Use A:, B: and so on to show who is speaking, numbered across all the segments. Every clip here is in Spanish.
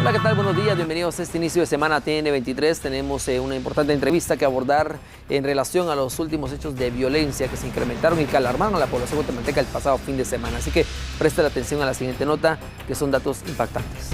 A: Hola, ¿qué tal? Buenos días, bienvenidos a este inicio de semana TN23. Tenemos una importante entrevista que abordar en relación a los últimos hechos de violencia que se incrementaron y que alarmaron a la población guatemalteca el pasado fin de semana. Así que preste atención a la siguiente nota, que son datos impactantes.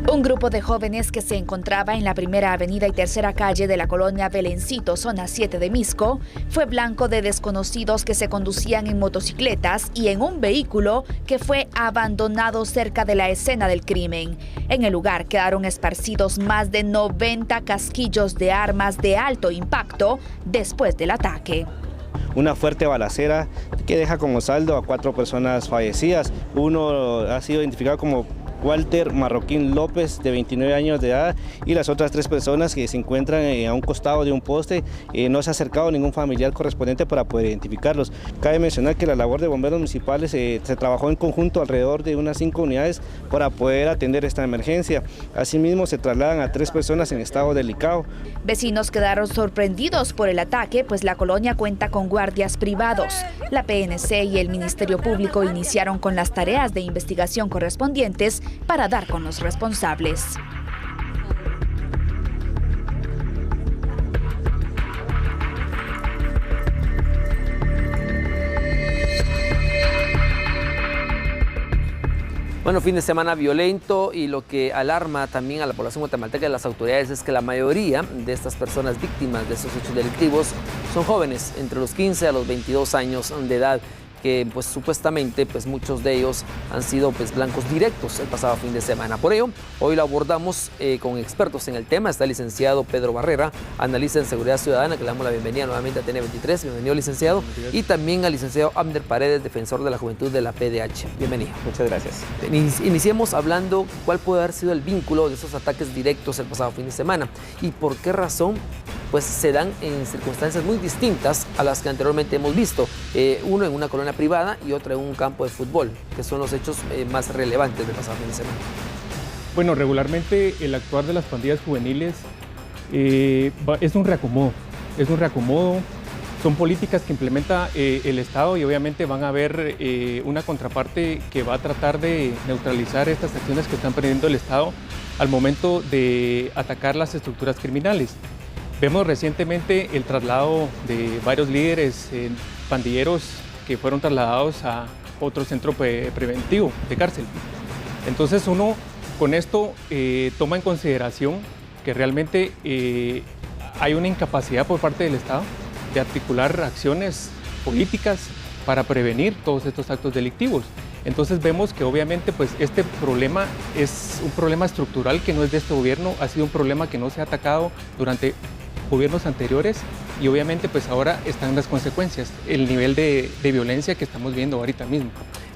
B: Un grupo de jóvenes que se encontraba en la primera avenida y tercera calle de la colonia Belencito, zona 7 de Misco, fue blanco de desconocidos que se conducían en motocicletas y en un vehículo que fue abandonado cerca de la escena del crimen. En el lugar quedaron esparcidos más de 90 casquillos de armas de alto impacto después del ataque.
C: Una fuerte balacera que deja como saldo a 4 personas fallecidas. Uno ha sido identificado como Walter Marroquín López, de 29 años de edad, y las otras 3 personas que se encuentran a un costado de un poste. No se ha acercado ningún familiar correspondiente para poder identificarlos. Cabe mencionar que la labor de bomberos municipales se trabajó en conjunto alrededor de unas 5 unidades para poder atender esta emergencia. Asimismo, se trasladan a 3 personas en estado delicado.
B: Vecinos quedaron sorprendidos por el ataque, pues la colonia cuenta con guardias privados. La PNC y el Ministerio Público iniciaron con las tareas de investigación correspondientes para dar con los responsables.
A: Bueno, fin de semana violento, y lo que alarma también a la población guatemalteca y a las autoridades es que la mayoría de estas personas víctimas de estos hechos delictivos son jóvenes, entre los 15 a los 22 años de edad, que pues supuestamente muchos de ellos han sido blancos directos el pasado fin de semana. Por ello, hoy lo abordamos con expertos en el tema. Está el licenciado Pedro Barrera, analista en seguridad ciudadana, que le damos la bienvenida nuevamente a TN23. Bienvenido, licenciado. Y también al licenciado Abner Paredes, defensor de la juventud de la PDH. Bienvenido.
C: Muchas gracias.
A: Iniciemos hablando cuál puede haber sido el vínculo de esos ataques directos el pasado fin de semana y por qué razón se dan en circunstancias muy distintas a las que anteriormente hemos visto. Uno en una colonia privada y otra en un campo de fútbol, que son los hechos más relevantes del pasado fin de semana.
D: Bueno, regularmente el actuar de las pandillas juveniles es un reacomodo. Son políticas que implementa el Estado, y obviamente van a haber una contraparte que va a tratar de neutralizar estas acciones que están perdiendo el Estado al momento de atacar las estructuras criminales. Vemos recientemente el traslado de varios líderes pandilleros que fueron trasladados a otro centro preventivo de cárcel. Entonces uno con esto toma en consideración que realmente hay una incapacidad por parte del Estado de articular acciones políticas para prevenir todos estos actos delictivos. Entonces vemos que obviamente este problema es un problema estructural que no es de este gobierno, ha sido un problema que no se ha atacado durante gobiernos anteriores, y obviamente ahora están las consecuencias, el nivel de violencia que estamos viendo ahorita mismo.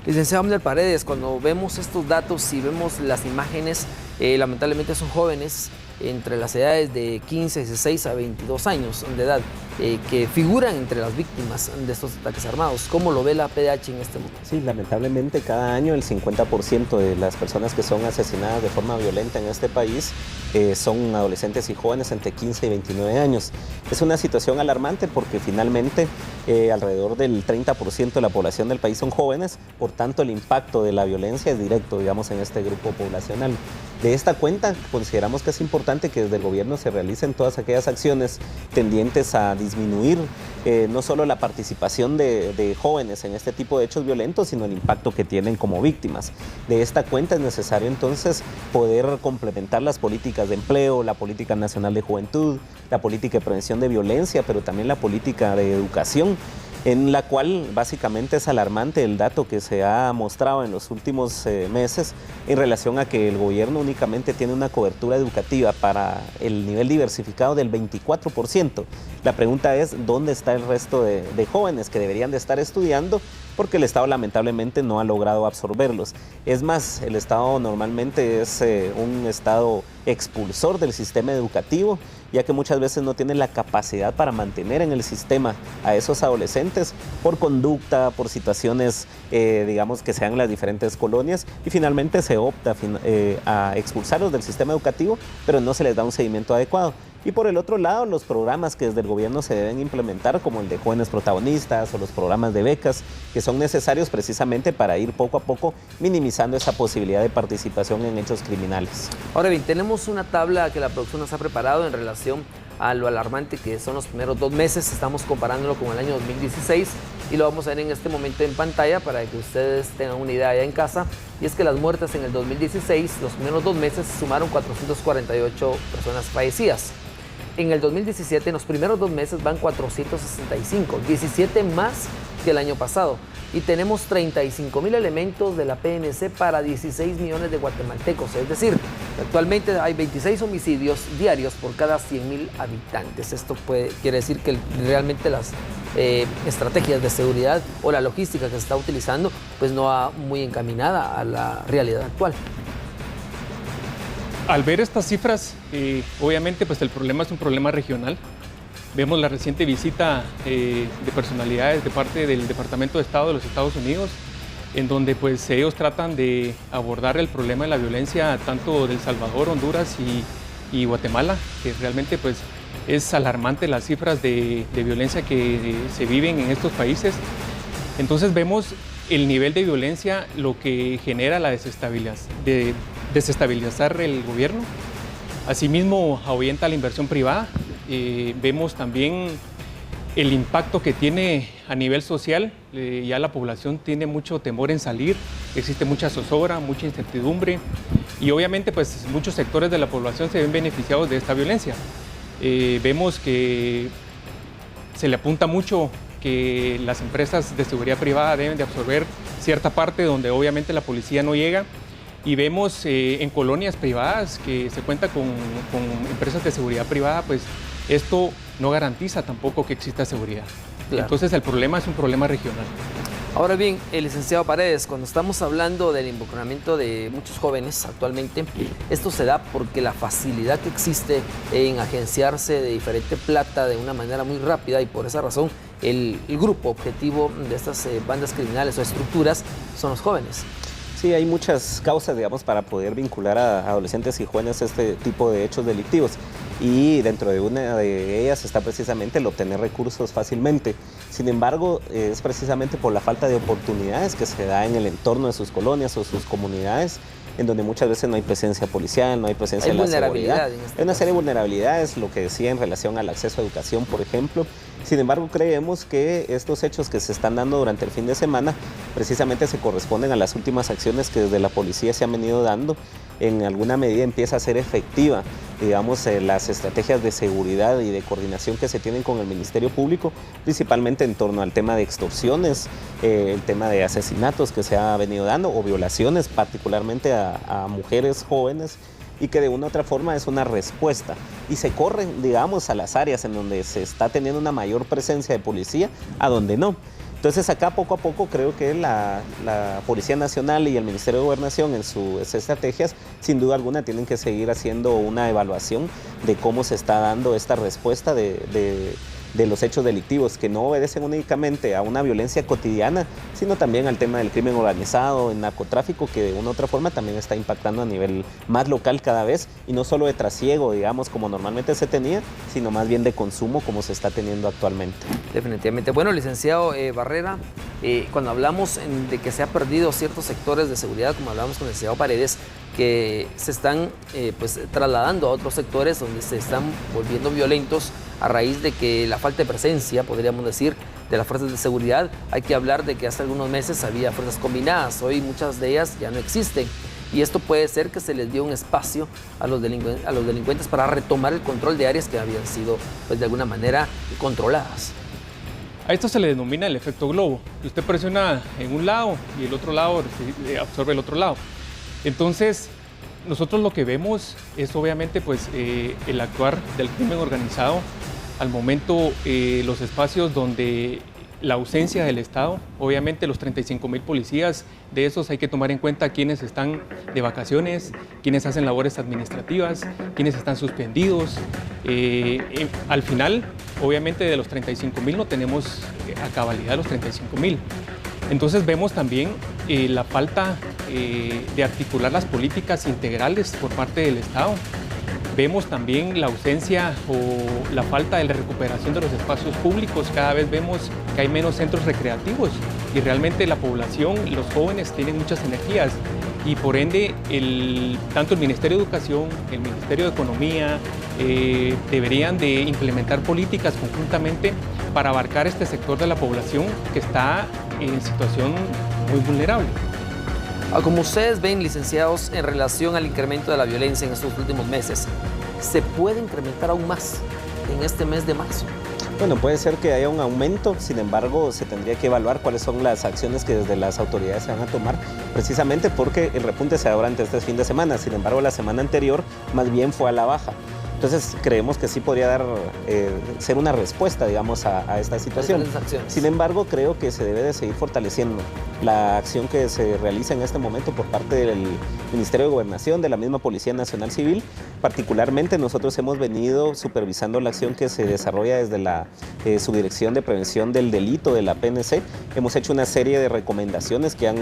A: Licenciado Abner Paredes, cuando vemos estos datos y vemos las imágenes, lamentablemente son jóvenes entre las edades de 15, 16 a 22 años de edad, que figuran entre las víctimas de estos ataques armados. ¿Cómo lo ve la PDH en este momento?
E: Sí, lamentablemente cada año el 50% de las personas que son asesinadas de forma violenta en este país son adolescentes y jóvenes entre 15 y 29 años. Es una situación alarmante porque finalmente alrededor del 30% de la población del país son jóvenes, por tanto el impacto de la violencia es directo, digamos, en este grupo poblacional. De esta cuenta, consideramos que es importante que desde el gobierno se realicen todas aquellas acciones tendientes a disminuir no solo la participación de jóvenes en este tipo de hechos violentos, sino el impacto que tienen como víctimas. De esta cuenta es necesario entonces poder complementar las políticas de empleo, la política nacional de juventud, la política de prevención de violencia, pero también la política de educación, en la cual básicamente es alarmante el dato que se ha mostrado en los últimos meses en relación a que el gobierno únicamente tiene una cobertura educativa para el nivel diversificado del 24%. La pregunta es, ¿dónde está el resto de jóvenes que deberían de estar estudiando? Porque el Estado lamentablemente no ha logrado absorberlos. Es más, el Estado normalmente es un Estado expulsor del sistema educativo, ya que muchas veces no tiene la capacidad para mantener en el sistema a esos adolescentes por conducta, por situaciones, digamos, que sean las diferentes colonias, y finalmente se opta a expulsarlos del sistema educativo, pero no se les da un seguimiento adecuado. Y por el otro lado, los programas que desde el gobierno se deben implementar, como el de jóvenes protagonistas o los programas de becas, que son necesarios precisamente para ir poco a poco minimizando esa posibilidad de participación en hechos criminales.
A: Ahora bien, tenemos una tabla que la producción nos ha preparado en relación a lo alarmante que son los primeros 2 meses. Estamos comparándolo con el año 2016 y lo vamos a ver en este momento en pantalla para que ustedes tengan una idea allá en casa. Y es que las muertes en el 2016, los primeros 2 meses, sumaron 448 personas fallecidas. En el 2017, en los primeros 2 meses, van 465, 17 más que el año pasado. Y tenemos 35.000 elementos de la PNC para 16 millones de guatemaltecos. Es decir, actualmente hay 26 homicidios diarios por cada 100.000 habitantes. Esto quiere decir que realmente las estrategias de seguridad o la logística que se está utilizando pues no va muy encaminada a la realidad actual.
D: Al ver estas cifras, obviamente pues el problema es un problema regional. Vemos la reciente visita de personalidades de parte del Departamento de Estado de los Estados Unidos, en donde pues ellos tratan de abordar el problema de la violencia tanto de El Salvador, Honduras y Guatemala, que realmente pues es alarmante las cifras de violencia que se viven en estos países. Entonces vemos el nivel de violencia, lo que genera la desestabilizar el gobierno. Asimismo, ahuyenta la inversión privada. Vemos también el impacto que tiene a nivel social. Ya la población tiene mucho temor en salir, existe mucha zozobra, mucha incertidumbre y obviamente pues muchos sectores de la población se ven beneficiados de esta violencia. Vemos que se le apunta mucho que las empresas de seguridad privada deben de absorber cierta parte donde obviamente la policía no llega. Y vemos en colonias privadas que se cuenta con empresas de seguridad privada, pues esto no garantiza tampoco que exista seguridad. Claro. Entonces el problema es un problema regional.
A: Ahora bien, el licenciado Paredes, cuando estamos hablando del involucramiento de muchos jóvenes actualmente, esto se da porque la facilidad que existe en agenciarse de diferente plata de una manera muy rápida y por esa razón el grupo objetivo de estas bandas criminales o estructuras son los jóvenes.
E: Sí, hay muchas causas, digamos, para poder vincular a adolescentes y jóvenes a este tipo de hechos delictivos. Y dentro de una de ellas está precisamente el obtener recursos fácilmente. Sin embargo, es precisamente por la falta de oportunidades que se da en el entorno de sus colonias o sus comunidades, en donde muchas veces no hay presencia policial, no hay presencia de la seguridad. Hay una serie de vulnerabilidades, lo que decía en relación al acceso a educación, por ejemplo. Sin embargo, creemos que estos hechos que se están dando durante el fin de semana precisamente se corresponden a las últimas acciones que desde la policía se han venido dando. En alguna medida empieza a ser efectiva, digamos, las estrategias de seguridad y de coordinación que se tienen con el Ministerio Público, principalmente en torno al tema de extorsiones, el tema de asesinatos que se ha venido dando o violaciones particularmente a mujeres jóvenes, y que de una u otra forma es una respuesta y se corren, digamos, a las áreas en donde se está teniendo una mayor presencia de policía, a donde no. Entonces acá poco a poco creo que la Policía Nacional y el Ministerio de Gobernación en sus estrategias sin duda alguna tienen que seguir haciendo una evaluación de cómo se está dando esta respuesta de los hechos delictivos que no obedecen únicamente a una violencia cotidiana, sino también al tema del crimen organizado, el narcotráfico, que de una u otra forma también está impactando a nivel más local cada vez, y no solo de trasiego, digamos, como normalmente se tenía, sino más bien de consumo como se está teniendo actualmente.
A: Definitivamente. Bueno, licenciado Barrera, cuando hablamos de que se ha perdido ciertos sectores de seguridad, como hablamos con el licenciado Paredes, que se están pues trasladando a otros sectores donde se están volviendo violentos a raíz de que la falta de presencia, podríamos decir, de las fuerzas de seguridad. Hay que hablar de que hace algunos meses había fuerzas combinadas, hoy muchas de ellas ya no existen. Y esto puede ser que se les dio un espacio a los delincuentes para retomar el control de áreas que habían sido, pues, de alguna manera controladas.
D: A esto se le denomina el efecto globo. Usted presiona en un lado y el otro lado absorbe el otro lado. Entonces, nosotros lo que vemos es obviamente pues, el actuar del crimen organizado. Al momento, los espacios donde la ausencia del Estado, obviamente los 35.000 policías, de esos hay que tomar en cuenta quienes están de vacaciones, quienes hacen labores administrativas, quienes están suspendidos. Al final, obviamente de los 35.000 no tenemos a cabalidad los 35.000. Entonces vemos también la falta de articular las políticas integrales por parte del Estado. Vemos también la ausencia o la falta de la recuperación de los espacios públicos. Cada vez vemos que hay menos centros recreativos y realmente la población, los jóvenes tienen muchas energías y por ende tanto el Ministerio de Educación, el Ministerio de Economía deberían de implementar políticas conjuntamente para abarcar este sector de la población que está en situación muy vulnerable.
A: Como ustedes ven, licenciados, en relación al incremento de la violencia en estos últimos meses, ¿se puede incrementar aún más en este mes de marzo?
E: Bueno, puede ser que haya un aumento, sin embargo, se tendría que evaluar cuáles son las acciones que desde las autoridades se van a tomar, precisamente porque el repunte se da durante este fin de semana, sin embargo, la semana anterior más bien fue a la baja. Entonces creemos que sí podría ser una respuesta, digamos, a esta situación. Sin embargo, creo que se debe de seguir fortaleciendo la acción que se realiza en este momento por parte del Ministerio de Gobernación, de la misma Policía Nacional Civil. Particularmente nosotros hemos venido supervisando la acción que se desarrolla desde la Subdirección de Prevención del Delito de la PNC. Hemos hecho una serie de recomendaciones que han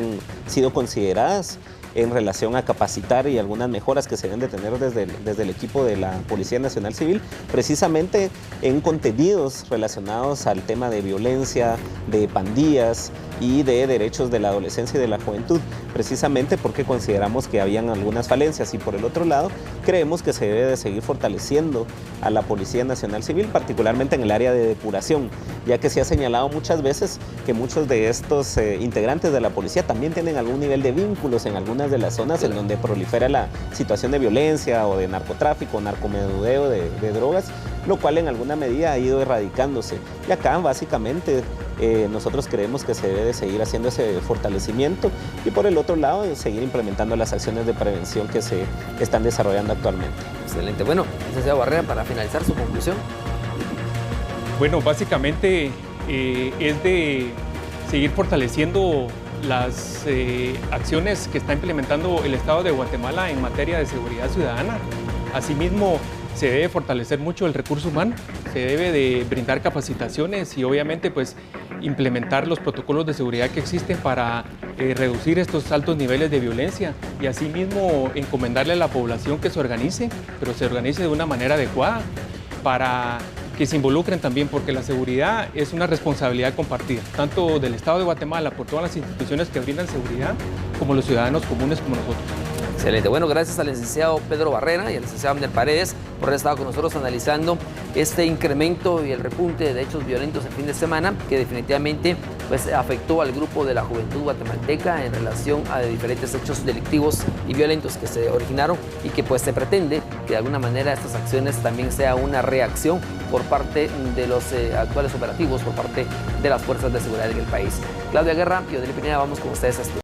E: sido consideradas en relación a capacitar y algunas mejoras que se deben de tener desde el equipo de la Policía Nacional Civil, precisamente en contenidos relacionados al tema de violencia, de pandillas y de derechos de la adolescencia y de la juventud, precisamente porque consideramos que habían algunas falencias y por el otro lado creemos que se debe de seguir fortaleciendo a la Policía Nacional Civil, particularmente en el área de depuración, ya que se ha señalado muchas veces que muchos de estos integrantes de la policía también tienen algún nivel de vínculos en algunas de las zonas en donde prolifera la situación de violencia o de narcotráfico, narcomenudeo de drogas, lo cual en alguna medida ha ido erradicándose. Y acá básicamente nosotros creemos que se debe de seguir haciendo ese fortalecimiento y por el otro lado seguir implementando las acciones de prevención que se están desarrollando actualmente.
A: Excelente. Bueno, licenciado Barrera, para finalizar su conclusión.
D: Bueno, básicamente es de seguir fortaleciendo las acciones que está implementando el Estado de Guatemala en materia de seguridad ciudadana. Asimismo, se debe fortalecer mucho el recurso humano, se debe de brindar capacitaciones y obviamente pues implementar los protocolos de seguridad que existen para reducir estos altos niveles de violencia y asimismo encomendarle a la población que se organice, pero se organice de una manera adecuada para que se involucren también, porque la seguridad es una responsabilidad compartida, tanto del Estado de Guatemala por todas las instituciones que brindan seguridad, como los ciudadanos comunes como nosotros.
A: Excelente. Bueno, gracias al licenciado Pedro Barrera y al licenciado Abner Paredes por haber estado con nosotros analizando este incremento y el repunte de hechos violentos el fin de semana que definitivamente pues, afectó al grupo de la juventud guatemalteca en relación a diferentes hechos delictivos y violentos que se originaron y que pues se pretende que de alguna manera estas acciones también sea una reacción por parte de los actuales operativos, por parte de las fuerzas de seguridad en el país. Claudia Guerra y Odile Pineda, vamos con ustedes a esto.